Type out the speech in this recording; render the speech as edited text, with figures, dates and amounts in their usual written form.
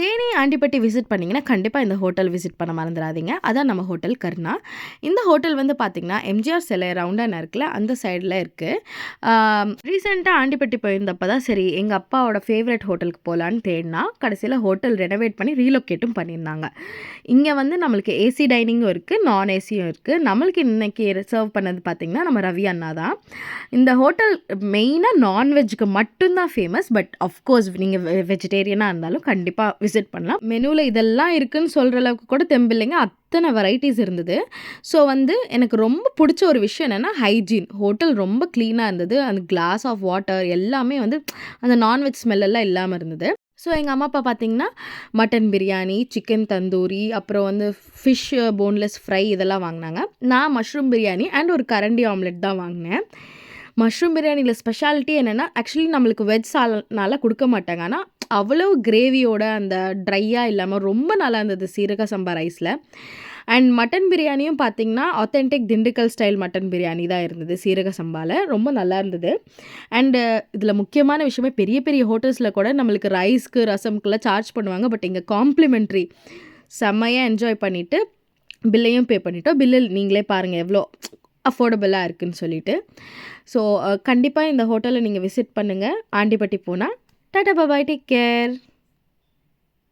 Theni Andipatti visit பண்ணிங்கன்னா கண்டிப்பாக இந்த ஹோட்டல் விசிட் பண்ண மறந்துடாதீங்க. அதான் நம்ம ஹோட்டல் கருணா. இந்த ஹோட்டல் வந்து பார்த்திங்கன்னா எம்ஜிஆர் சிலை ரவுண்டானா இருக்குல்ல அந்த சைடில் இருக்குது. ரீசெண்டாக ஆண்டிப்பட்டி போயிருந்தப்போ தான் சரி எங்கள் அப்பாவோட ஃபேவரட் ஹோட்டலுக்கு போகலான்னு தேடினா கடைசியில் ஹோட்டல் ரெனோவேட் பண்ணி ரீலொக்கேட்டும் பண்ணியிருந்தாங்க. இங்கே வந்து நம்மளுக்கு ஏசி டைனிங்கும் இருக்குது, நான் ஏசியும் இருக்குது. நம்மளுக்கு இன்றைக்கி சர்வ் பண்ணது பார்த்திங்கன்னா நம்ம ரவி அண்ணா தான். இந்த ஹோட்டல் மெயினாக நான்வெஜ்ஜுக்கு மட்டும்தான் ஃபேமஸ். பட் அஃப்கோர்ஸ் நீங்கள் வெஜிடேரியனாக இருந்தாலும் கண்டிப்பாக விசிட் பண்ணலாம். மெனுவில் இதெல்லாம் இருக்குதுன்னு சொல்கிற அளவுக்கு கூட தெம்பில்லைங்க, அத்தனை வெரைட்டிஸ் இருந்தது. ஸோ வந்து எனக்கு ரொம்ப பிடிச்ச ஒரு விஷயம் என்னென்னா ஹைஜீன். ஹோட்டல் ரொம்ப க்ளீனாக இருந்தது. அந்த கிளாஸ் ஆஃப் வாட்டர் எல்லாமே வந்து அந்த நான்வெஜ் ஸ்மெல்லாம் இல்லாமல் இருந்தது. ஸோ எங்கள் அம்மா அப்பா பார்த்திங்கன்னா மட்டன் பிரியாணி, சிக்கன் தந்தூரி, அப்புறம் வந்து ஃபிஷ் போன்லெஸ் ஃப்ரை இதெல்லாம் வாங்கினாங்க. நான் மஷ்ரூம் பிரியாணி அண்ட் ஒரு கரண்டி ஆம்லெட் தான் வாங்கினேன். மஷ்ரூம் பிரியாணியில் ஸ்பெஷாலிட்டி என்னென்னா ஆக்சுவலி நம்மளுக்கு வெஜ் சால்னால கொடுக்க மாட்டாங்க. ஆனால் அவ்வளோ கிரேவியோட அந்த ட்ரையாக இல்லாமல் ரொம்ப நல்லா இருந்தது சீரக சம்பா ரைஸில். அண்ட் மட்டன் பிரியாணியும் பார்த்திங்கன்னா authentic Dindigul style mutton biryani தான் இருந்தது சீரக சம்பாவில். ரொம்ப நல்லா இருந்தது. அண்டு இதில் முக்கியமான விஷயமே பெரிய பெரிய ஹோட்டல்ஸில் கூட நம்மளுக்கு ரைஸ்க்கு ரசம்க்குலாம் சார்ஜ் பண்ணுவாங்க. பட் இங்கே காம்ப்ளிமெண்ட்ரி செம்மையாக என்ஜாய் பண்ணிவிட்டு பில்லையும் பே பண்ணிட்டோம். பில்லில் நீங்களே பாருங்கள் எவ்வளோ அஃபோர்டபுளாக இருக்குதுன்னு சொல்லிட்டு. ஸோ கண்டிப்பாக இந்த ஹோட்டலை நீங்கள் விசிட் பண்ணுங்கள் ஆண்டிப்பட்டி போனால். டாடா பாய், டேக் கேர்.